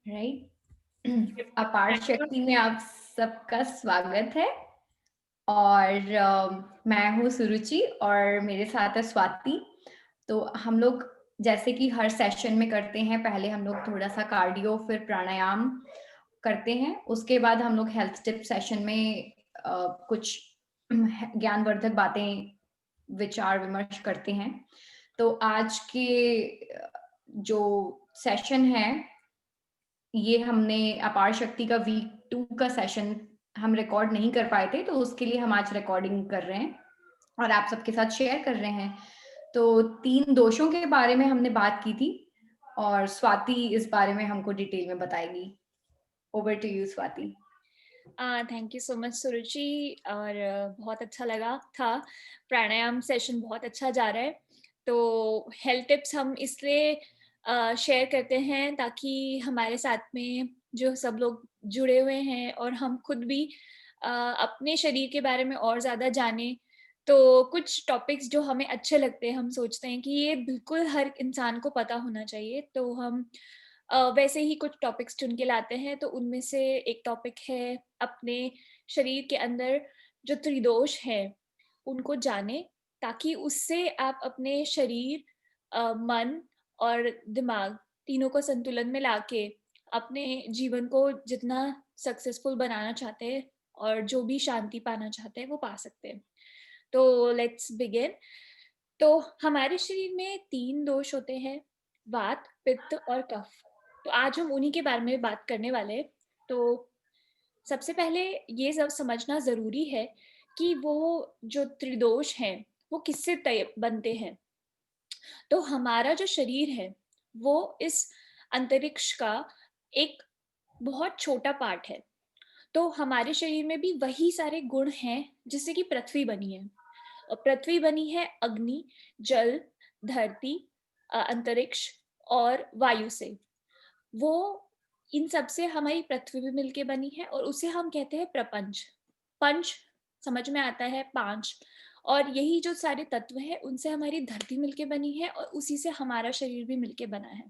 Right. अपार शक्ति में आप सबका स्वागत है। और मैं हूँ सुरुचि और मेरे साथ है स्वाति। तो हम लोग जैसे कि हर सेशन में करते हैं, पहले हम लोग थोड़ा सा कार्डियो फिर प्राणायाम करते हैं, उसके बाद हम लोग हेल्थ टिप सेशन में कुछ ज्ञानवर्धक बातें विचार विमर्श करते हैं। तो आज के जो सेशन है, ये हमने अपार शक्ति का वीक 2 का सेशन हम रिकॉर्ड नहीं कर पाए थे, तो उसके लिए हम आज रिकॉर्डिंग कर रहे हैं और आप सबके साथ शेयर कर रहे हैं। तो 3 दोषों के बारे में हमने बात की थी और स्वाति इस बारे में हमको डिटेल में बताएगी। Over to you Swati. Thank you so much Suruchi. और बहुत अच्छा लगा था। प्राणायाम सेशन बहुत अच्छा जा रहा है। तो हेल्थ टिप्स हम इसलिए शेयर करते हैं ताकि हमारे साथ में जो सब लोग जुड़े हुए हैं और हम खुद भी अपने शरीर के बारे में और ज़्यादा जानें। तो कुछ टॉपिक्स जो हमें अच्छे लगते हैं, हम सोचते हैं कि ये बिल्कुल हर इंसान को पता होना चाहिए, तो हम वैसे ही कुछ टॉपिक्स चुन के लाते हैं। तो उनमें से एक टॉपिक है अपने शरीर के अंदर जो त्रिदोष हैं उनको जानें, ताकि उससे आप अपने शरीर, मन और दिमाग तीनों को संतुलन में लाके अपने जीवन को जितना सक्सेसफुल बनाना चाहते हैं और जो भी शांति पाना चाहते हैं वो पा सकते हैं। तो लेट्स बिगिन। तो हमारे शरीर में 3 दोष होते हैं, वात, पित्त और कफ। तो आज हम उन्हीं के बारे में बात करने वाले हैं। तो सबसे पहले ये सब समझना ज़रूरी है कि वो जो त्रिदोष हैं, वो किससे तय बनते हैं। तो हमारा जो शरीर है, वो इस अंतरिक्ष का एक बहुत छोटा पार्ट है। तो हमारे शरीर में भी वही सारे गुण हैं जिससे कि पृथ्वी बनी है। और पृथ्वी बनी है अग्नि, जल, धरती, अंतरिक्ष और वायु से। वो इन सब से हमारी पृथ्वी भी मिलके बनी है और उसे हम कहते हैं प्रपंच। पंच समझ में आता है, 5। और यही जो सारे तत्व हैं उनसे हमारी धरती मिलके बनी है और उसी से हमारा शरीर भी मिलके बना है।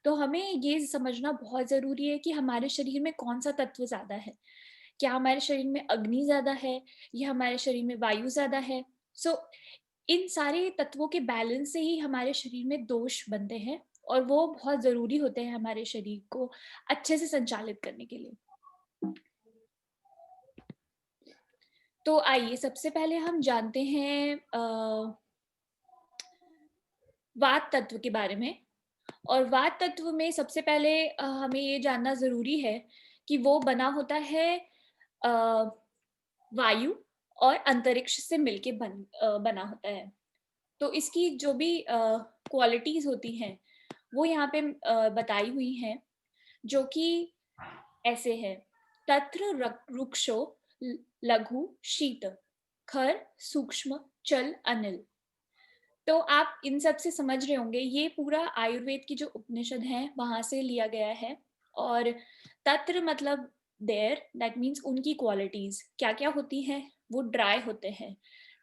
तो हमें ये समझना बहुत ज़रूरी है कि हमारे शरीर में कौन-सा तत्व ज़्यादा है। क्या हमारे शरीर में अग्नि ज़्यादा है या हमारे शरीर में वायु ज़्यादा है? सो इन सारे तत्वों के बैलेंस से ही हमारे शरीर में दोष बनते हैं और वो बहुत ज़रूरी होते हैं हमारे शरीर को अच्छे से संचालित करने के लिए। तो आइए सबसे पहले हम जानते हैं वात तत्व के बारे में। और वात तत्व में सबसे पहले हमें ये जानना ज़रूरी है कि वो बना होता है अ, वायु और अंतरिक्ष से मिलके बना होता है। तो इसकी जो भी क्वालिटीज़ होती हैं, वो यहाँ पे बताई हुई हैं, जो कि ऐसे है: तत्र रुक्षो लघु शीत, खर सूक्ष्म चल अनिल। तो आप इन सब से समझ रहे होंगे, ये पूरा आयुर्वेद की जो उपनिषद है वहां से लिया गया है। और तत्र मतलब देयर, दैट मीन्स उनकी क्वालिटीज क्या क्या होती हैं। वो ड्राई होते हैं।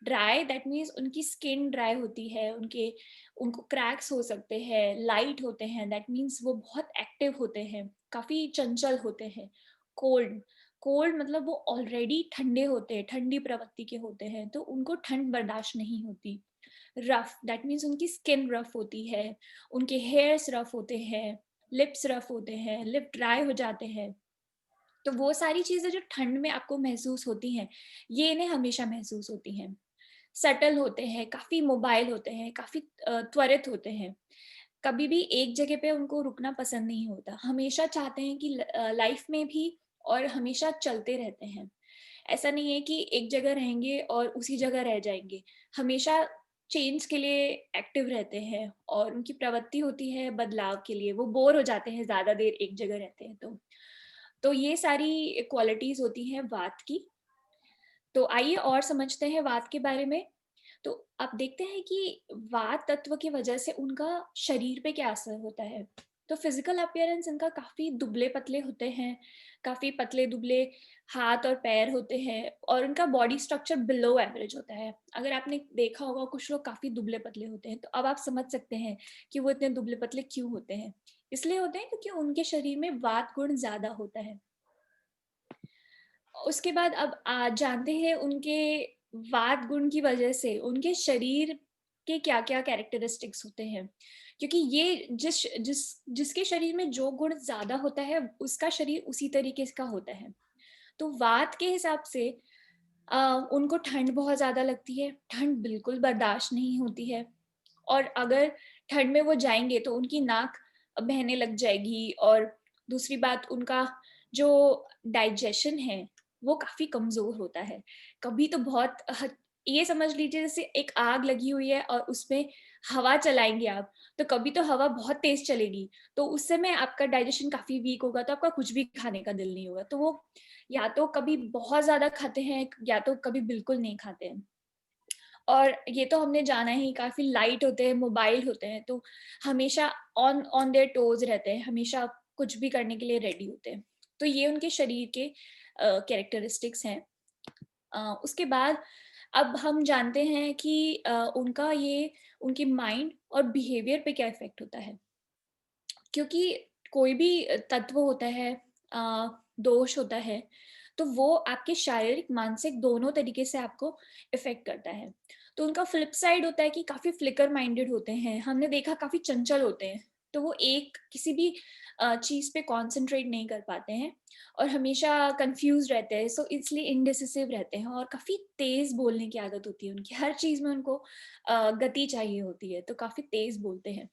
ड्राई दैट मीन्स उनकी स्किन ड्राई होती है, उनको क्रैक्स हो सकते हैं। लाइट होते हैं दैट मीन्स वो बहुत एक्टिव होते हैं, काफी चंचल होते हैं। कोल्ड, कोल्ड मतलब वो ऑलरेडी ठंडे होते हैं, ठंडी प्रवृत्ति के होते हैं, तो उनको ठंड बर्दाश्त नहीं होती। रफ दैट मीन्स उनकी स्किन रफ होती है, उनके हेयर्स रफ होते हैं, लिप्स रफ होते हैं, लिप ड्राई हो जाते हैं। तो वो सारी चीजें जो ठंड में आपको महसूस होती हैं, ये इन्हें हमेशा महसूस होती हैं। सटल होते हैं, काफी मोबाइल होते हैं, काफी त्वरित होते हैं। कभी भी एक जगह पे उनको रुकना पसंद नहीं होता, हमेशा चाहते हैं कि लाइफ में भी और हमेशा चलते रहते हैं। ऐसा नहीं है कि एक जगह रहेंगे और उसी जगह रह जाएंगे। हमेशा चेंज के लिए एक्टिव रहते हैं और उनकी प्रवृत्ति होती है बदलाव के लिए। वो बोर हो जाते हैं ज्यादा देर एक जगह रहते हैं तो ये सारी क्वालिटीज होती हैं वात की। तो आइए और समझते हैं वात के बारे में। तो आप देखते हैं कि वात तत्व की वजह से उनका शरीर पे क्या असर होता है। तो फिजिकल अपीयरेंस इनका काफी दुबले पतले होते हैं, काफी पतले दुबले हाथ और पैर होते हैं और उनका बॉडी स्ट्रक्चर बिलो एवरेज होता है। अगर आपने देखा होगा कुछ लोग काफी दुबले पतले होते हैं, तो अब आप समझ सकते हैं कि वो इतने दुबले पतले क्यों होते हैं। इसलिए होते हैं क्योंकि उनके शरीर में वात गुण ज्यादा होता है। उसके बाद अब जानते हैं उनके वात गुण की वजह से उनके शरीर के क्या क्या कैरेक्टरिस्टिक्स होते हैं, क्योंकि ये जिसके शरीर में जो गुण ज्यादा होता है उसका शरीर उसी तरीके का होता है। तो वात के हिसाब से उनको ठंड बहुत ज्यादा लगती है, ठंड बिल्कुल बर्दाश्त नहीं होती है, और अगर ठंड में वो जाएंगे तो उनकी नाक बहने लग जाएगी। और दूसरी बात, उनका जो डाइजेशन है वो काफी कमजोर होता है। कभी तो ये समझ लीजिए जैसे एक आग लगी हुई है और उसमें हवा चलाएंगे आप, तो कभी तो हवा बहुत तेज चलेगी, तो उस समय आपका डाइजेशन काफी वीक होगा, तो आपका कुछ भी खाने का दिल नहीं होगा। तो वो या तो कभी बहुत ज्यादा खाते हैं या तो कभी बिल्कुल नहीं खाते हैं। और ये तो हमने जाना ही, काफी लाइट होते हैं, मोबाइल होते हैं, तो हमेशा ऑन ऑन देयर टोज रहते हैं, हमेशा कुछ भी करने के लिए रेडी होते हैं। तो ये उनके शरीर के कैरेक्टरिस्टिक्स हैं। उसके बाद अब हम जानते हैं कि उनका ये उनके माइंड और बिहेवियर पे क्या इफेक्ट होता है, क्योंकि कोई भी तत्व होता है, अ, दोष होता है, तो वो आपके शारीरिक मानसिक दोनों तरीके से आपको इफेक्ट करता है। तो उनका फ्लिप साइड होता है कि काफी फ्लिकर माइंडेड होते हैं, हमने देखा काफी चंचल होते हैं, तो वो एक किसी भी चीज पे कंसंट्रेट नहीं कर पाते हैं और हमेशा कंफ्यूज रहते हैं, सो इसलिए इनडिसिसिव रहते हैं, और काफी तेज बोलने की आदत होती है उनकी, हर चीज में उनको गति चाहिए होती है, तो काफी तेज बोलते हैं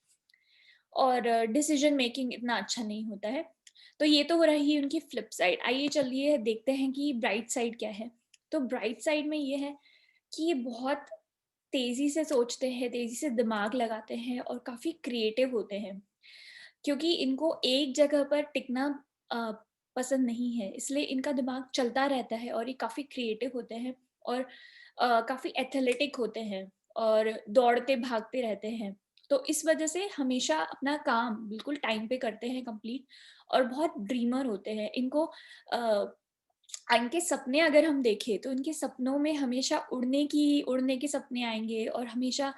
और डिसीजन मेकिंग इतना अच्छा नहीं होता है। तो ये तो हो रही उनकी फ्लिप साइड। आइए चलिए देखते हैं कि ब्राइट साइड क्या है। तो ब्राइट साइड में ये है कि ये बहुत तेजी से सोचते हैं, तेजी से दिमाग लगाते हैं और काफी क्रिएटिव होते हैं, क्योंकि इनको एक जगह पर टिकना अ, पसंद नहीं है, इसलिए इनका दिमाग चलता रहता है और ये काफी क्रिएटिव होते हैं और काफी एथलेटिक होते हैं और दौड़ते भागते रहते हैं। तो इस वजह से हमेशा अपना काम बिल्कुल टाइम पे करते हैं कंप्लीट, और बहुत ड्रीमर होते हैं। इनके सपने अगर हम देखें तो इनके सपनों में हमेशा उड़ने के सपने आएंगे और हमेशा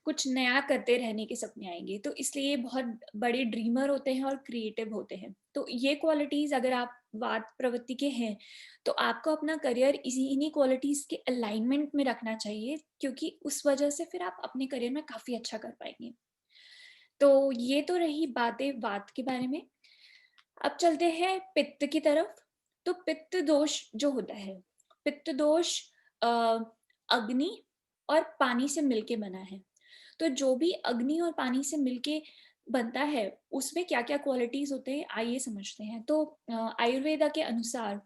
कुछ नया करते रहने के सपने आएंगे, तो इसलिए ये बहुत बड़े ड्रीमर होते हैं और क्रिएटिव होते हैं। तो ये क्वालिटीज अगर आप वाद प्रवृत्ति के हैं तो आपको अपना करियर इन्हीं क्वालिटीज के अलाइनमेंट में रखना चाहिए, क्योंकि उस वजह से फिर आप अपने करियर में काफी अच्छा कर पाएंगे। तो ये तो रही बातें वात के बारे में। अब चलते हैं पित्त की तरफ। तो पित्त दोष जो होता है, पित्त दोष अ, अग्नि और पानी से मिलके बना है। तो जो भी अग्नि और पानी से मिलके बनता है उसमें क्या क्या क्वालिटीज होते हैं आइए समझते हैं। तो आयुर्वेदा के अनुसार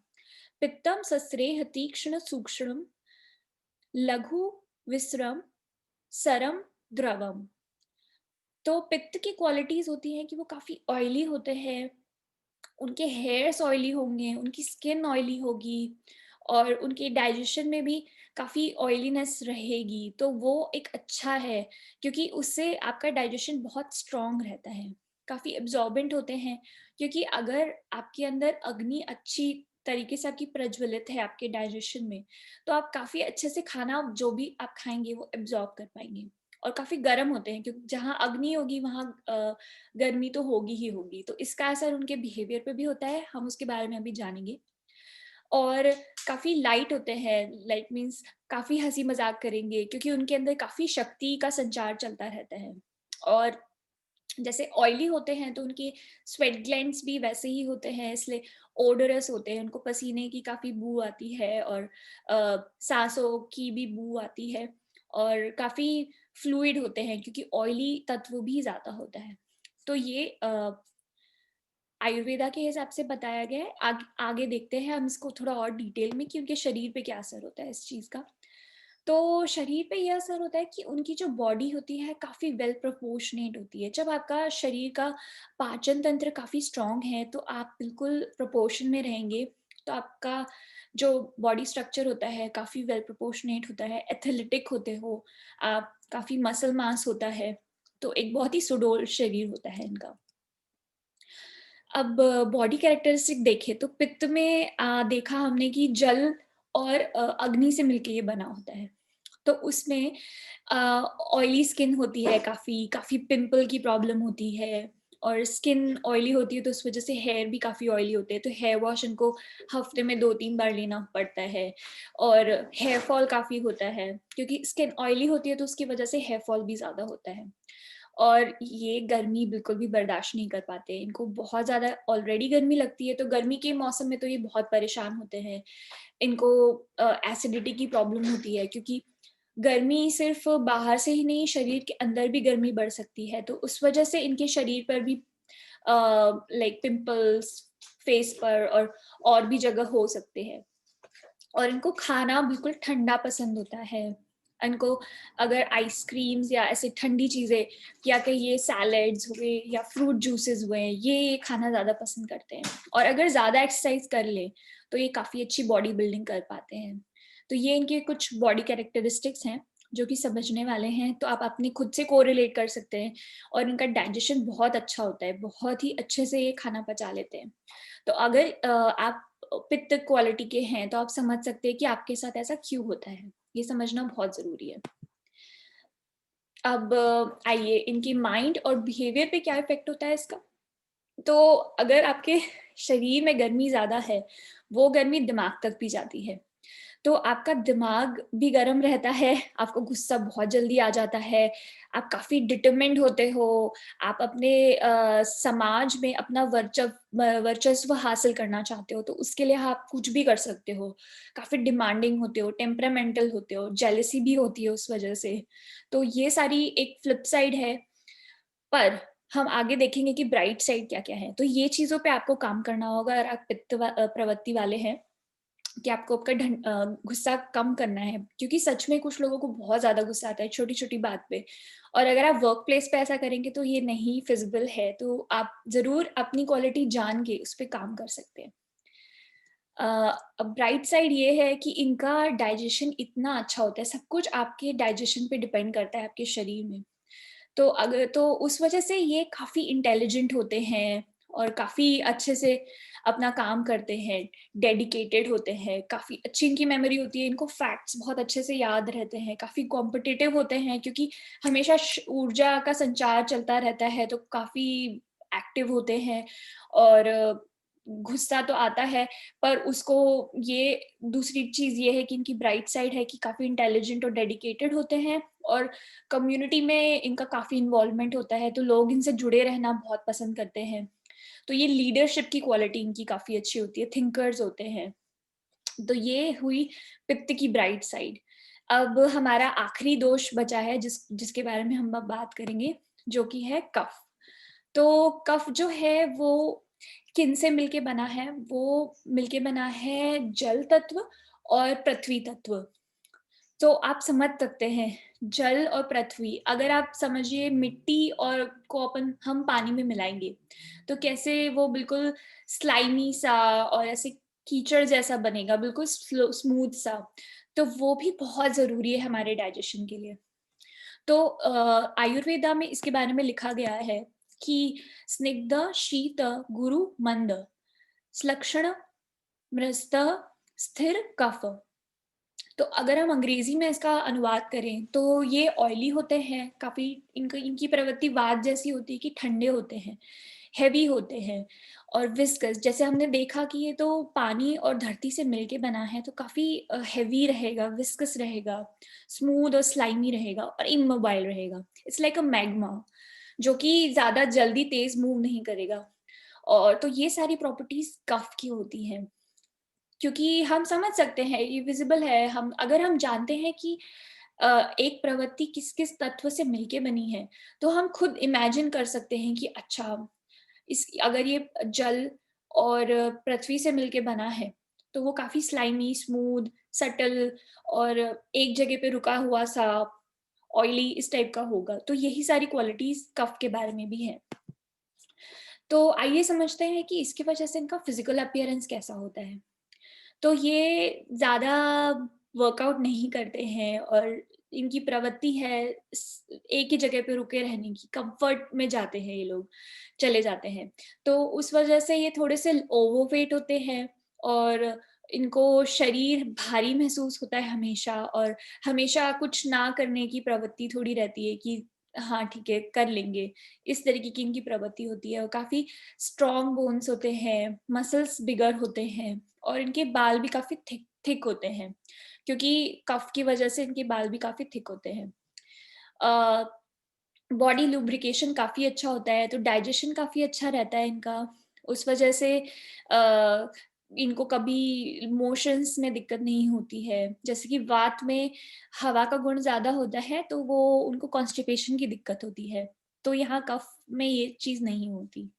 पित्तम सस्रेह तीक्ष्ण सूक्ष्म लघु विश्रम सरम द्रवम। तो पित्त की क्वालिटीज होती है कि वो काफी ऑयली होते हैं, उनके हेयर्स ऑयली होंगे, उनकी स्किन ऑयली होगी और उनके डाइजेशन में भी काफ़ी ऑयलीनेस रहेगी, तो वो एक अच्छा है, क्योंकि उससे आपका डाइजेशन बहुत स्ट्रॉन्ग रहता है, काफ़ी एब्जॉर्बेंट होते हैं। क्योंकि अगर आपके अंदर अग्नि अच्छी तरीके से आपकी प्रज्वलित है आपके डाइजेशन में, तो आप काफ़ी अच्छे से खाना जो भी आप खाएंगे वो एब्जॉर्ब कर पाएंगे। और काफ़ी गर्म होते हैं, क्योंकि जहाँ अग्नि होगी वहाँ गर्मी तो होगी ही होगी, तो इसका असर उनके बिहेवियर पे भी होता है, हम उसके बारे में अभी जानेंगे। और काफी लाइट होते हैं, लाइट मीन्स काफी हंसी मजाक करेंगे, क्योंकि उनके अंदर काफी शक्ति का संचार चलता रहता है। और जैसे ऑयली होते हैं तो उनके स्वेट ग्लैंड्स भी वैसे ही होते हैं, इसलिए ओडरस होते हैं, उनको पसीने की काफी बू आती है और सांसों की भी बू आती है, और काफी फ्लूइड होते हैं क्योंकि ऑयली तत्व भी ज्यादा होता है। तो ये आयुर्वेदा के हिसाब से बताया गया है। आगे देखते हैं हम इसको थोड़ा और डिटेल में कि उनके शरीर पे क्या असर होता है इस चीज का। तो शरीर पे यह असर होता है कि उनकी जो बॉडी होती है काफी वेल प्रोपोर्शनेट होती है। जब आपका शरीर का पाचन तंत्र काफी स्ट्रांग है तो आप बिल्कुल प्रोपोर्शन में रहेंगे, तो आपका जो बॉडी स्ट्रक्चर होता है काफी वेल प्रोपोर्शनेट होता है, एथलेटिक होते हो आप, काफी मसल मास होता है, तो एक बहुत ही सुडौल शरीर होता है इनका। अब बॉडी कैरेक्टरिस्टिक देखें तो पित्त में देखा हमने कि जल और अग्नि से मिलके ये बना होता है। तो उसमें ऑयली स्किन होती है, काफी काफी पिंपल की प्रॉब्लम होती है, और स्किन ऑयली होती है तो उस वजह से हेयर भी काफ़ी ऑयली होते हैं, तो हेयर वॉश इनको हफ्ते में 2-3 बार लेना पड़ता है। और हेयर फॉल काफ़ी होता है, क्योंकि स्किन ऑयली होती है तो उसकी वजह से हेयर फॉल भी ज़्यादा होता है। और ये गर्मी बिल्कुल भी बर्दाश्त नहीं कर पाते, इनको बहुत ज़्यादा ऑलरेडी गर्मी लगती है, तो गर्मी के मौसम में तो ये बहुत परेशान होते हैं। इनको एसिडिटी की प्रॉब्लम होती है, क्योंकि गर्मी सिर्फ बाहर से ही नहीं, शरीर के अंदर भी गर्मी बढ़ सकती है, तो उस वजह से इनके शरीर पर भी लाइक पिंपल्स फेस पर और भी जगह हो सकते हैं। और इनको खाना बिल्कुल ठंडा पसंद होता है। इनको अगर आइसक्रीम्स या ऐसे ठंडी चीज़ें या कहिए सैलेड्स हुए या फ्रूट जूसेस हुए, ये खाना ज़्यादा पसंद करते हैं। और अगर ज़्यादा एक्सरसाइज कर ले तो ये काफ़ी अच्छी बॉडी बिल्डिंग कर पाते हैं। तो ये इनके कुछ बॉडी कैरेक्टरिस्टिक्स हैं जो कि समझने वाले हैं, तो आप अपने खुद से कोरिलेट कर सकते हैं। और इनका डाइजेशन बहुत अच्छा होता है, बहुत ही अच्छे से ये खाना पचा लेते हैं। तो अगर आप पित्त क्वालिटी के हैं तो आप समझ सकते हैं कि आपके साथ ऐसा क्यों होता है, ये समझना बहुत जरूरी है। अब आइए इनकी माइंड और बिहेवियर पे क्या इफेक्ट होता है इसका। तो अगर आपके शरीर में गर्मी ज्यादा है, वो गर्मी दिमाग तक भी जाती है, तो आपका दिमाग भी गर्म रहता है, आपको गुस्सा बहुत जल्दी आ जाता है, आप काफ़ी डिटरमिन्ड होते हो, आप अपने समाज में अपना वर्चस्व हासिल करना चाहते हो, तो उसके लिए आप कुछ भी कर सकते हो। काफ़ी डिमांडिंग होते हो, टेम्परामेंटल होते हो, जेलसी भी होती है उस वजह से। तो ये सारी एक फ्लिप साइड है, पर हम आगे देखेंगे कि ब्राइट साइड क्या-क्या है। तो ये चीज़ों पे आपको काम करना होगा अगर आप प्रवृत्ति वाले हैं, कि आपको आपका गुस्सा कम करना है, क्योंकि सच में कुछ लोगों को बहुत ज़्यादा गुस्सा आता है छोटी-छोटी बात पे। और अगर आप वर्क प्लेस पे ऐसा करेंगे तो ये नहीं फिज़िबल है, तो आप ज़रूर अपनी क्वालिटी जान के उस पे काम कर सकते हैं। अ, अब ब्राइट साइड ये है कि इनका डाइजेशन इतना अच्छा होता है, सब कुछ आपके डाइजेशन पे डिपेंड करता है आपके शरीर में। तो उस वजह से ये काफ़ी इंटेलिजेंट होते हैं और काफ़ी अच्छे से अपना काम करते हैं, डेडिकेटेड होते हैं, काफ़ी अच्छी इनकी मेमोरी होती है, इनको फैक्ट्स बहुत अच्छे से याद रहते हैं, काफ़ी कॉम्पिटिटिव होते हैं, क्योंकि हमेशा ऊर्जा का संचार चलता रहता है, तो काफ़ी एक्टिव होते हैं। और गुस्सा तो आता है, पर उसको ये दूसरी चीज़ ये है कि इनकी ब्राइट साइड है कि काफ़ी इंटेलिजेंट और डेडिकेटेड होते हैं। और कम्युनिटी में इनका काफ़ी इन्वॉल्वमेंट होता है, तो लोग इनसे जुड़े रहना बहुत पसंद करते हैं। तो ये लीडरशिप की क्वालिटी इनकी काफ़ी अच्छी होती है, थिंकर्स होते हैं। तो ये हुई पित्त की ब्राइट साइड। अब हमारा आखिरी दोष बचा है जिसके बारे में हम अब बात करेंगे, जो कि है कफ। तो कफ जो है वो किन से मिलके बना है? वो मिलके बना है जल तत्व और पृथ्वी तत्व। तो आप समझ सकते हैं, जल और पृथ्वी, अगर आप समझिए मिट्टी और को अपन हम पानी में मिलाएँगे, तो कैसे वो बिल्कुल स्लाइमी सा और ऐसे कीचड़ जैसा बनेगा, बिल्कुल स्मूथ सा। तो वो भी बहुत ज़रूरी है हमारे डाइजेशन के लिए। तो आयुर्वेदा में इसके बारे में लिखा गया है कि स्निग्ध शीत गुरु मंद, श्लक्षण मृस्त स्थिर कफ। तो अगर हम अंग्रेजी में इसका अनुवाद करें तो ये ऑयली होते हैं, काफ़ी इनकी प्रवृत्ति वात जैसी होती है कि ठंडे होते हैं, हेवी होते हैं। और विस्कस, जैसे हमने देखा कि ये तो पानी और धरती से मिलके बना है, तो काफ़ी हेवी रहेगा, विस्कस रहेगा, स्मूथ और स्लाइमी रहेगा और इमोबाइल रहेगा। इट्स लाइक अ मैग्मा, जो कि ज़्यादा जल्दी तेज़ मूव नहीं करेगा। और तो ये सारी प्रॉपर्टीज़ कफ की होती हैं। क्योंकि हम समझ सकते हैं, ये विज़िबल है, हम अगर हम जानते हैं कि एक प्रवृत्ति किस-किस तत्व से मिलके बनी है, तो हम खुद इमेजिन कर सकते हैं कि अच्छा, इस अगर ये जल और पृथ्वी से मिलके बना है, तो वो काफ़ी स्लाइमी, स्मूथ, सटल और एक जगह पे रुका हुआ सा, ऑयली इस टाइप का होगा। तो यही सारी क्वालिटीज़ कफ के बारे में भी हैं। तो आइए समझते हैं कि इसकी वजह से इनका फिज़िकल अपीयरेंस कैसा होता है। तो ये ज़्यादा वर्कआउट नहीं करते हैं और इनकी प्रवृत्ति है एक ही जगह पे रुके रहने की, कंफर्ट में जाते हैं ये लोग, चले जाते हैं। तो उस वजह से ये थोड़े से ओवरवेट होते हैं और इनको शरीर भारी महसूस होता है हमेशा, और हमेशा कुछ ना करने की प्रवृत्ति थोड़ी रहती है कि हाँ ठीक है, कर लेंगे। इस तरीके की इनकी प्रवृत्ति होती है और काफ़ी स्ट्रॉन्ग बोन्स होते हैं, मसल्स बिगर होते हैं और इनके बाल भी काफ़ी थिक थिक होते हैं, क्योंकि कफ की वजह से इनके बाल भी काफ़ी थिक होते हैं। अ, बॉडी लुब्रिकेशन काफ़ी अच्छा होता है, तो डाइजेशन काफ़ी अच्छा रहता है इनका। उस वजह से इनको कभी मोशंस में दिक्कत नहीं होती है। जैसे कि वात में हवा का गुण ज़्यादा होता है, तो वो उनको कॉन्स्टिपेशन की दिक्कत होती है। तो यहाँ कफ में ये चीज़ नहीं होती।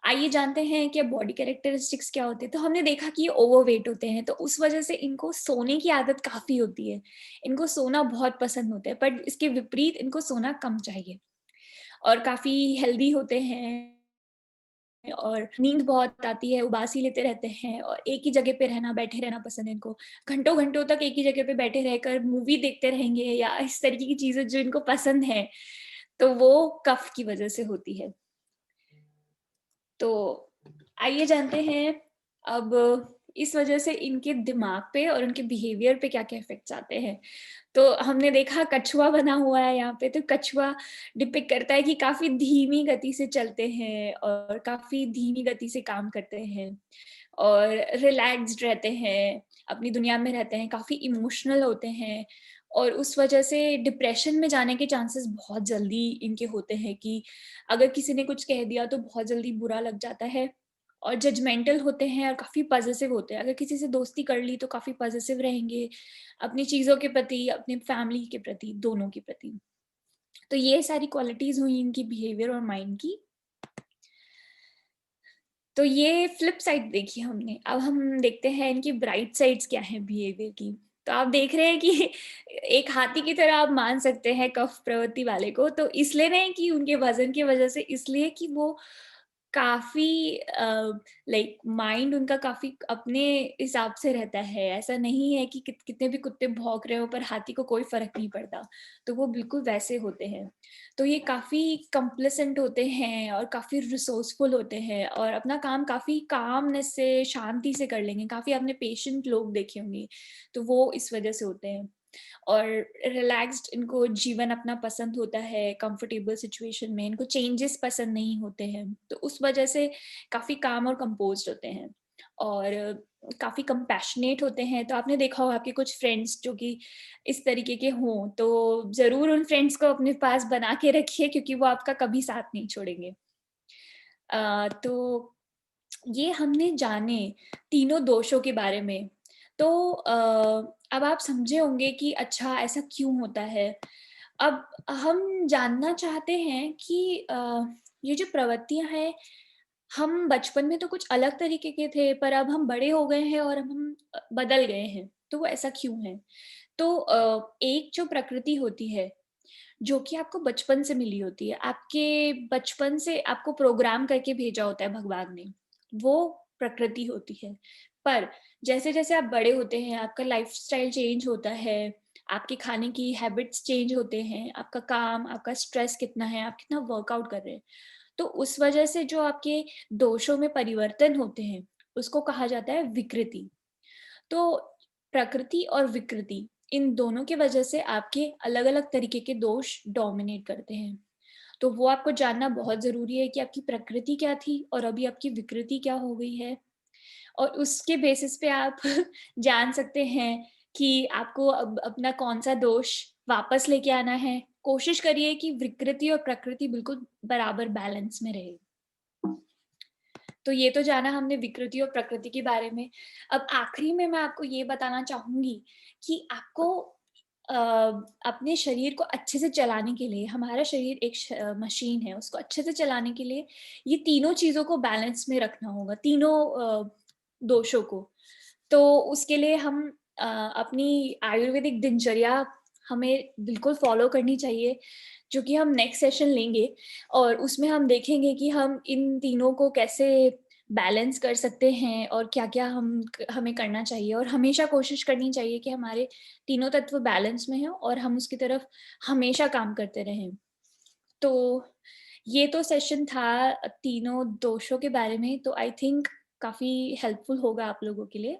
आइए जानते हैं कि बॉडी कैरेक्टरिस्टिक्स क्या होते हैं। तो हमने देखा कि ये ओवरवेट होते हैं, तो उस वजह से इनको सोने की आदत काफ़ी होती है। इनको सोना बहुत पसंद होता है, पर इसके विपरीत इनको सोना कम चाहिए और काफ़ी हेल्दी होते हैं और नींद बहुत आती है, उबासी लेते रहते हैं और एक ही जगह पे रहना, बैठे रहना पसंद है इनको। घंटों-घंटों तक एक ही जगह पे बैठे रहकर मूवी देखते रहेंगे या इस तरीके की चीज़ें जो इनको पसंद हैं, तो वो कफ की वजह से होती है। तो आइए जानते हैं अब इस वजह से इनके दिमाग पे और उनके बिहेवियर पे क्या-क्या इफ़ेक्ट्स आते हैं। तो हमने देखा कछुआ बना हुआ है यहाँ पे, तो कछुआ डिपिक्ट करता है कि काफ़ी धीमी गति से चलते हैं और काफ़ी धीमी गति से काम करते हैं और रिलैक्स्ड रहते हैं, अपनी दुनिया में रहते हैं, काफ़ी इमोशनल होते हैं और उस वजह से डिप्रेशन में जाने के चांसेस बहुत जल्दी इनके होते हैं कि अगर किसी ने कुछ कह दिया तो बहुत जल्दी बुरा लग जाता है और जजमेंटल होते हैं और काफ़ी पॉसेसिव होते हैं। अगर किसी से दोस्ती कर ली तो काफ़ी पॉसेसिव रहेंगे, अपनी चीज़ों के प्रति, अपनी फैमिली के प्रति, दोनों के प्रति। तो ये सारी क्वालिटीज़ हुई इनकी बिहेवियर और माइंड की। तो ये फ्लिप साइड देखी हमने। अब हम देखते हैं इनकी ब्राइट साइड्स क्या हैं बिहेवियर की। तो आप देख रहे हैं कि एक हाथी की तरह आप मान सकते हैं कफ प्रवृत्ति वाले को, तो इसलिए नहीं कि उनके वज़न की वज़ह से, इसलिए कि वो काफ़ी लाइक माइंड उनका काफ़ी अपने हिसाब से रहता है। ऐसा नहीं है कि कितने भी कुत्ते भौंक रहे हों पर हाथी को कोई फ़र्क नहीं पड़ता। तो वो बिल्कुल वैसे होते हैं। तो ये काफ़ी कंप्लेसेंट होते हैं और काफ़ी रिसोर्सफुल होते हैं और अपना काम काफ़ी कामनेस से, शांति से कर लेंगे। काफ़ी आपने पेशेंट लोग देखे होंगे, तो वो इस वज़ह से होते हैं। और रिलैक्स्ड इनको जीवन अपना पसंद होता है, कंफर्टेबल सिचुएशन में, इनको चेंजेस पसंद नहीं होते हैं, तो उस वजह से काफ़ी काम और कंपोज़्ड होते हैं और काफ़ी कंपैशनेट होते हैं। तो आपने देखा होगा आपके कुछ फ्रेंड्स जो कि इस तरीके के हों, तो ज़रूर उन फ्रेंड्स को अपने पास बना के रखिए क्योंकि वो आपका कभी साथ नहीं छोड़ेंगे। तो ये हमने जाने तीनों दोषों के बारे में। तो अब आप समझे होंगे कि अच्छा ऐसा क्यों होता है? अब हम जानना चाहते हैं कि ये जो प्रवृत्तियाँ हैं, हम बचपन में तो कुछ अलग तरीके के थे, पर अब हम बड़े हो गए हैं और अब हम बदल गए हैं, तो वो ऐसा क्यों है? तो एक जो प्रकृति होती है, जो कि आपको बचपन से मिली होती है, आपके बचपन से आपको प्रोग्राम करके भेजा होता है भगवान ने, वो प्रकृति होती है। पर जैसे-जैसे आप बड़े होते हैं, आपका लाइफ़स्टाइल चेंज होता है, आपके खाने की हैबिट्स चेंज होते हैं, आपका काम, आपका स्ट्रेस कितना है, आप कितना वर्कआउट कर रहे हैं। तो उस वजह से जो आपके दोषों में परिवर्तन होते हैं, उसको कहा जाता है विकृति। तो प्रकृति और विकृति इन दोनों की वजह से आपके अलग-अलग तरीके के दोष डोमिनेट करते हैं। तो वो आपको जानना बहुत ज़रूरी है कि आपकी प्रकृति क्या थी और अभी आपकी विकृति क्या हो गई है। और उसके बेसिस पे आप जान सकते हैं कि आपको अब अपना कौन-सा दोष वापस लेके आना है। कोशिश करिए कि विकृति और प्रकृति बिल्कुल बराबर बैलेंस में रहे। तो ये तो जाना हमने विकृति और प्रकृति के बारे में। अब आखिरी में मैं आपको ये बताना चाहूँगी कि आपको अ, अपने शरीर को अच्छे से चलाने के लिए, हमारा शरीर एक मशीन है, उसको अच्छे से चलाने के लिए ये तीनों चीज़ों को बैलेंस में रखना होगा, तीनों दोषों को। तो उसके लिए हम अपनी आयुर्वेदिक दिनचर्या हमें बिल्कुल फ़ॉलो करनी चाहिए, जो कि हम नेक्स्ट सेशन लेंगे और उसमें हम देखेंगे कि हम इन तीनों को कैसे बैलेंस कर सकते हैं और क्या-क्या हमें करना चाहिए और हमेशा कोशिश करनी चाहिए कि हमारे तीनों तत्व बैलेंस में हों और हम उसकी तरफ हमेशा काम करते रहें। तो ये तो सेशन था तीनों दोषों के बारे में, तो आई थिंक काफ़ी हेल्पफुल होगा आप लोगों के लिए।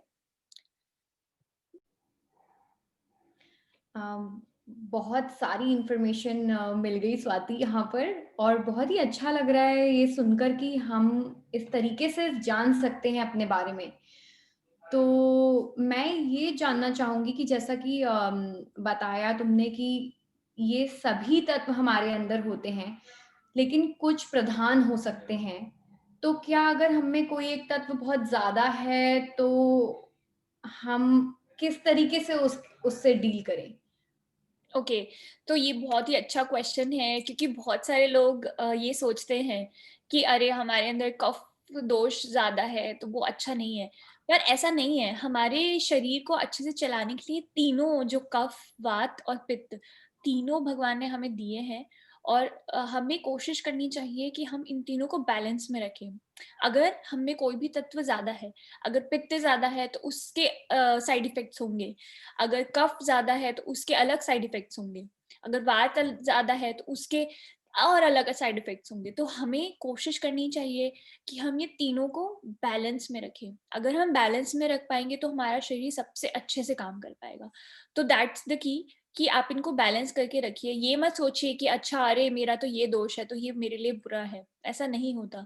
बहुत सारी इन्फॉर्मेशन मिल गई स्वाति यहाँ पर, और बहुत ही अच्छा लग रहा है ये सुनकर कि हम इस तरीके से जान सकते हैं अपने बारे में। तो मैं ये जानना चाहूँगी कि जैसा कि बताया तुमने कि ये सभी तत्व हमारे अंदर होते हैं, लेकिन कुछ प्रधान हो सकते हैं। तो क्या अगर हम में कोई एक तत्व बहुत ज़्यादा है, तो हम किस तरीके से उससे डील करें? ओके, तो ये बहुत ही अच्छा क्वेश्चन है क्योंकि बहुत सारे लोग ये सोचते हैं कि अरे हमारे अंदर कफ दोष ज़्यादा है तो वो अच्छा नहीं है। पर ऐसा नहीं है, हमारे शरीर को अच्छे से चलाने के लिए तीनों जो कफ, वात और पित्त, तीनों भगवान ने हमें दिए हैं और हमें कोशिश करनी चाहिए कि हम इन तीनों को बैलेंस में रखें। अगर हम में कोई भी तत्व ज़्यादा है, अगर पित्त ज़्यादा है तो उसके साइड इफ़ेक्ट्स होंगे, अगर कफ ज़्यादा है तो उसके अलग साइड इफ़ेक्ट्स होंगे, अगर वात ज़्यादा है तो उसके और अलग साइड इफ़ेक्ट्स होंगे। तो हमें कोशिश करनी चाहिए कि हम ये तीनों को बैलेंस में रखें। अगर हम बैलेंस में रख पाएँगे तो हमारा शरीर सबसे अच्छे से काम कर पाएगा। तो दैट्स द की कि आप इनको बैलेंस करके रखिए। ये मत सोचिए कि अच्छा अरे मेरा तो ये दोष है तो ये मेरे लिए बुरा है, ऐसा नहीं होता।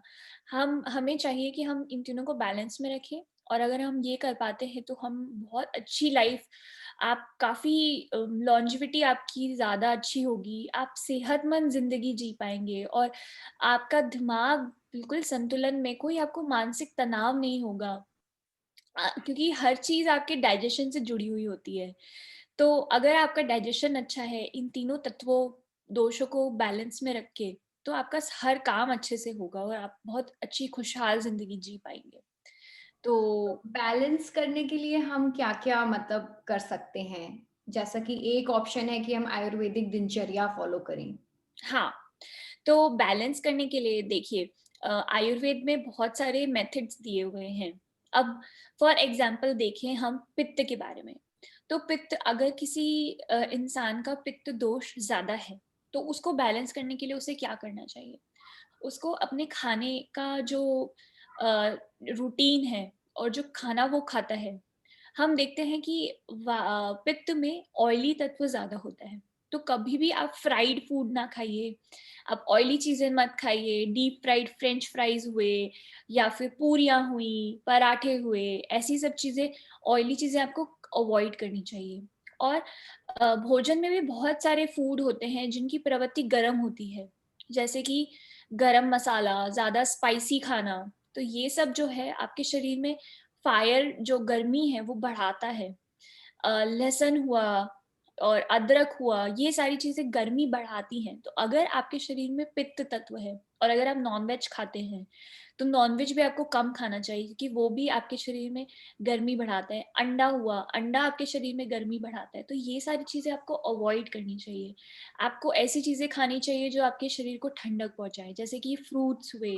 हमें चाहिए कि हम इन तीनों को बैलेंस में रखें और अगर हम ये कर पाते हैं तो हम बहुत अच्छी लाइफ, आप काफ़ी लॉन्जेविटी आपकी ज़्यादा अच्छी होगी, आप सेहतमंद ज़िंदगी जी पाएँगे और आपका दिमाग बिल्कुल संतुलन में, कोई आपको मानसिक तनाव नहीं होगा। क्योंकि हर चीज़ आपके डाइजेशन से जुड़ी हुई होती है। तो अगर आपका डाइजेशन अच्छा है, इन तीनों तत्वों, दोषों को बैलेंस में रख के, तो आपका हर काम अच्छे से होगा और आप बहुत अच्छी खुशहाल ज़िंदगी जी पाएँगे। तो तो बैलेंस करने के लिए हम क्या-क्या मतलब कर सकते हैं? जैसा कि एक ऑप्शन है कि हम आयुर्वेदिक दिनचर्या फ़ॉलो करें। हाँ, तो बैलेंस करने के लिए देखिए, आयुर्वेद में बहुत सारे मेथड्स दिए हुए हैं। अब फॉर एग्जांपल देखें हम पित्त के बारे में। तो पित्त, अगर किसी इंसान का पित्त दोष ज़्यादा है, तो उसको बैलेंस करने के लिए उसे क्या करना चाहिए? उसको अपने खाने का जो रूटीन है और जो खाना वो खाता है, हम देखते हैं कि पित्त में ऑयली तत्व ज़्यादा होता है। तो कभी भी आप फ्राइड फूड ना खाइए, आप ऑयली चीज़ें मत खाइए, डीप फ्राइड फ्रेंच फ्राइज़ हुए या फिर पूरियाँ हुई, पराठे हुए, ऐसी सब चीज़ें, ऑयली चीज़ें आपको अवॉइड करनी चाहिए। और भोजन में भी बहुत सारे फूड होते हैं जिनकी प्रवृत्ति गरम होती है, जैसे कि गरम मसाला, ज़्यादा स्पाइसी खाना, तो ये सब जो है आपके शरीर में फायर, जो गर्मी है वो बढ़ाता है। लहसुन हुआ और अदरक हुआ, ये सारी चीज़ें गर्मी बढ़ाती हैं। तो अगर आपके शरीर में पित्त तत्व है और अगर आप नॉन-वेज खाते हैं, तो नॉन-वेज भी आपको कम खाना चाहिए क्योंकि वो भी आपके शरीर में गर्मी बढ़ाता है। अंडा हुआ, अंडा आपके शरीर में गर्मी बढ़ाता है। तो ये सारी चीज़ें आपको अवॉइड करनी चाहिए। आपको ऐसी चीज़ें खानी चाहिए जो आपके शरीर को ठंडक पहुँचाए, जैसे कि फ्रूट्स हुए,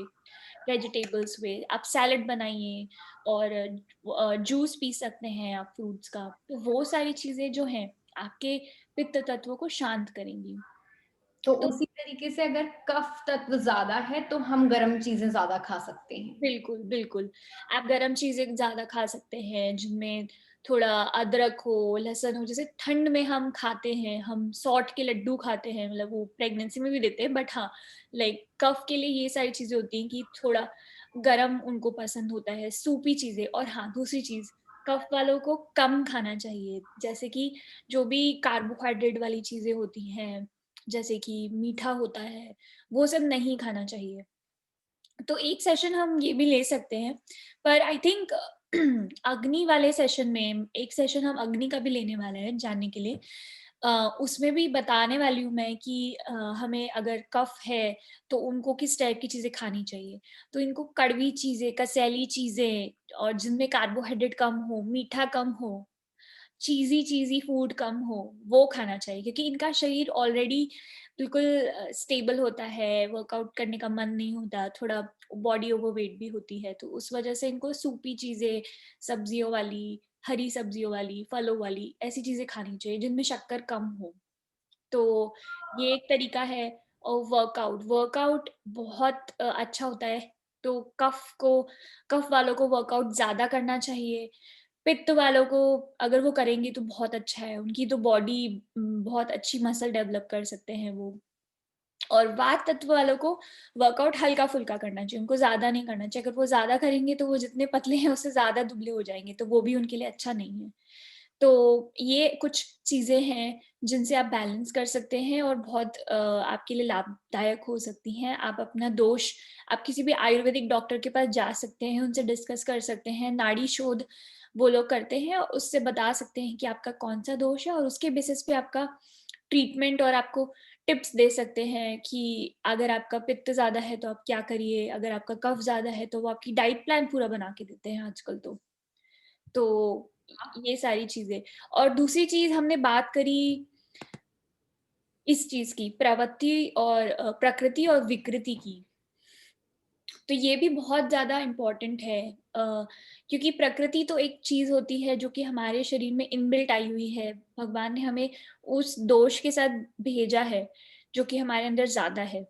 वेजिटेबल्स हुए, आप सैलेड बनाइए और जूस पी सकते हैं आप फ्रूट्स का। तो वो सारी चीज़ें जो हैं, आपके पित्त तत्व को शांत करेंगी। तो तो उसी तरीके से अगर कफ तत्व ज़्यादा है, तो हम गरम चीज़ें ज़्यादा खा सकते हैं। बिल्कुल, बिल्कुल। आप गरम चीज़ें ज़्यादा खा सकते हैं जिनमें थोड़ा अदरक हो, लहसुन हो, जैसे ठंड में हम खाते हैं, हम सौंठ के लड्डू खाते हैं, मतलब वो प्रेगनेंसी में भी देते हैं, बट हाँ, लाइक कफ के लिए ये सारी चीज़ें होती हैं कि थोड़ा गरम उनको पसंद होता है, सूपी चीज़ें। और हाँ, दूसरी चीज़, कफ वालों को कम खाना चाहिए, जैसे कि जो भी कार्बोहाइड्रेट वाली चीज़ें होती हैं, जैसे कि मीठा होता है, वो सब नहीं खाना चाहिए। तो एक सेशन हम ये भी ले सकते हैं, पर आई थिंक अग्नि वाले सेशन में, एक सेशन हम अग्नि का भी लेने वाले हैं जानने के लिए। अ, उसमें भी बताने वाली हूँ मैं कि हमें अगर कफ है तो उनको किस टाइप की चीज़ें खानी चाहिए। तो इनको कड़वी चीज़ें, कसैली चीज़ें और जिनमें कार्बोहाइड्रेट कम हो, मीठा कम हो, चीज़ी चीज़ी फूड कम हो, वो खाना चाहिए क्योंकि इनका शरीर ऑलरेडी बिल्कुल स्टेबल होता है, वर्कआउट करने का मन नहीं होता, थोड़ा बॉडी ओवरवेट भी होती है, तो उस वजह से इनको सूपी चीज़ें, सब्जियों वाली, हरी सब्जियों वाली, फलों वाली, ऐसी चीज़ें खानी चाहिए जिनमें शक्कर कम हो। तो ये एक तरीका है। और वर्कआउट, वर्कआउट बहुत अच्छा होता है, तो कफ वालों को वर्कआउट ज़्यादा करना चाहिए। पित्त वालों को अगर वो करेंगे तो बहुत अच्छा है, उनकी तो बॉडी बहुत अच्छी मसल डेवलप कर सकते हैं वो। और वात तत्व वालों को वर्कआउट हल्का-फुल्का करना चाहिए, उनको ज़्यादा नहीं करना चाहिए। अगर वो ज़्यादा करेंगे तो वो जितने पतले हैं उससे ज़्यादा दुबले हो जाएँगे, तो वो भी उनके लिए अच्छा नहीं है। तो ये कुछ चीज़ें हैं जिनसे आप बैलेंस कर सकते हैं और बहुत आपके लिए लाभदायक हो सकती हैं। आप अपना दोष आप किसी भी आयुर्वेदिक डॉक्टर के पास जा सकते हैं, उनसे डिस्कस कर सकते हैं, नाड़ी शोध वो लोग करते हैं, और उससे बता सकते हैं कि आपका कौन-सा दोष है, और उसके बेसिस पे आपका ट्रीटमेंट और आपको टिप्स दे सकते हैं कि अगर आपका पित्त ज़्यादा है तो आप क्या करिए, अगर आपका कफ ज़्यादा है तो वो आपकी डाइट प्लान पूरा बना के देते हैं आजकल तो। तो ये सारी चीज़ें। और दूसरी चीज़ हमने बात करी इस चीज़ की, प्रवृत्ति और प्रकृति और विकृति की। तो ये भी बहुत ज़्यादा इम्पोर्टेंट है, क्योंकि प्रकृति तो एक चीज़ होती है जो कि हमारे शरीर में इनबिल्ट आई हुई है। भगवान ने हमें उस दोष के साथ भेजा है, जो कि हमारे अंदर ज़्यादा है,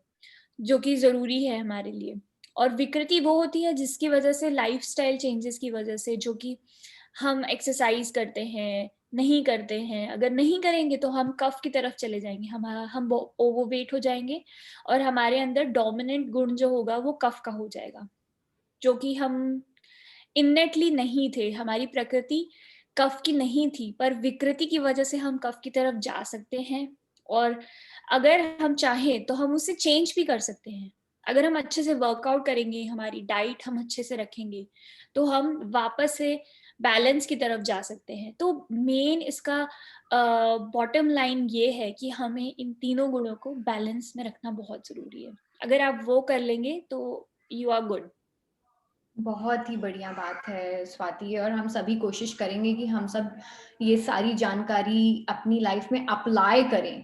जो कि ज़रूरी है हमारे लिए। और विकृति वो होती है जिसकी वज़ह से लाइफ़स्टाइल चेंजेज़ की वज़ह से, जो कि हम एक्सरसाइज़ करते हैं, नहीं करते हैं। अगर नहीं करेंगे तो हम कफ की तरफ चले जाएँगे, हम वो ओवरवेट हो जाएँगे, और हमारे अंदर डोमिनेंट गुण जो होगा वो कफ का हो जाएगा, जो कि हम इनेटली नहीं थे, हमारी प्रकृति कफ की नहीं थी, पर विकृति की वजह से हम कफ की तरफ जा सकते हैं। और अगर हम चाहें तो हम उसे चेंज भी कर सकते हैं। अगर हम अच्छे से वर्कआउट करेंगे, हमारी डाइट हम अच्छे से रखेंगे, तो हम वापस से बैलेंस की तरफ जा सकते हैं। तो मेन इसका बॉटम लाइन ये है कि हमें इन तीनों गुणों को बैलेंस में रखना बहुत ज़रूरी है। अगर आप वो कर लेंगे तो यू आर गुड। बहुत ही बढ़िया बात है स्वाति, और हम सभी कोशिश करेंगे कि हम सब ये सारी जानकारी अपनी लाइफ में अप्लाई करें,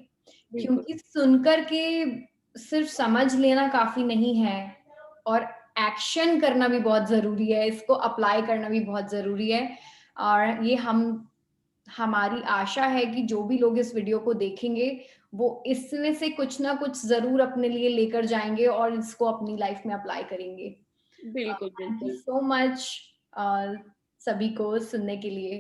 बिल्कुल। क्योंकि सुनकर के सिर्फ समझ लेना काफ़ी नहीं है, और एक्शन करना भी बहुत ज़रूरी है, इसको अप्लाई करना भी बहुत ज़रूरी है। और ये हमारी आशा है कि जो भी लोग इस वीडियो को देखेंगे, वो इसमें से कुछ ना कुछ ज़रूर अपने लिए लेकर जाएँगे और इसको अपनी लाइफ में अप्लाई करेंगे। बिल्कुल, थैंक यू बिल्कुल। सो मच सभी को सुनने के लिए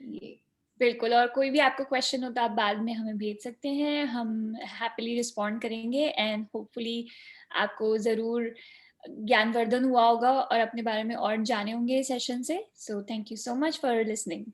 ये। बिल्कुल, और कोई भी आपको क्वेश्चन हो तो आप बाद में हमें भेज सकते हैं, हम हैपीली रिस्पॉन्ड करेंगे, एंड होपफुली आपको ज़रूर ज्ञानवर्धन हुआ होगा और अपने बारे में और जाने होंगे इस सेशन से। So thank you so much for listening.